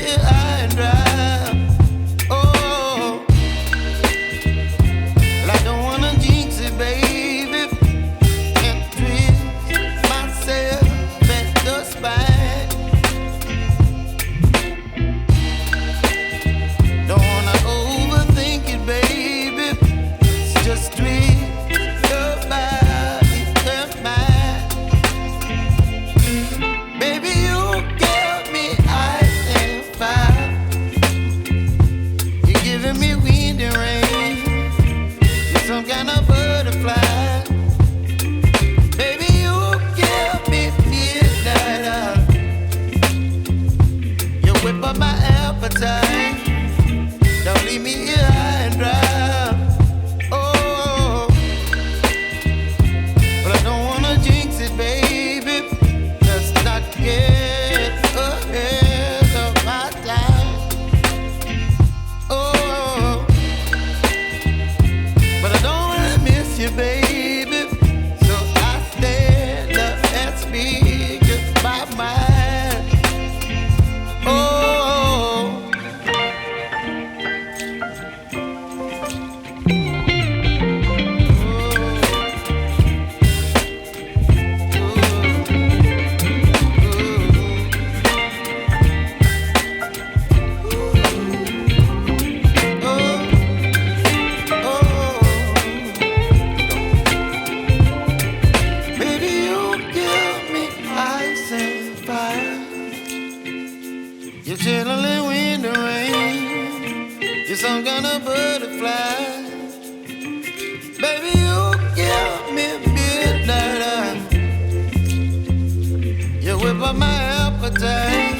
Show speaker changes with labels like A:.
A: here high and dry. Oh, well, I don't wanna jinx it, baby, and twist myself at the spine. Don't wanna overthink it, baby. It's just twist your body and mine. Baby, you give me ice and fire. You're giving me wind and rain. You're some kind of butterfly. Baby, you give me midnight. You whip up my appetite. Don't leave me here high and dry. Oh, but I don't wanna jinx it, baby. Let's not get ahead of my time. Oh, but I don't wanna miss you, baby. So I stand up and speak just my mind. Oh. Baby, you give me ice and fire. You're chilling wind and rain. You're some kind of butterfly. Baby, you give me midnight. You whip up my appetite.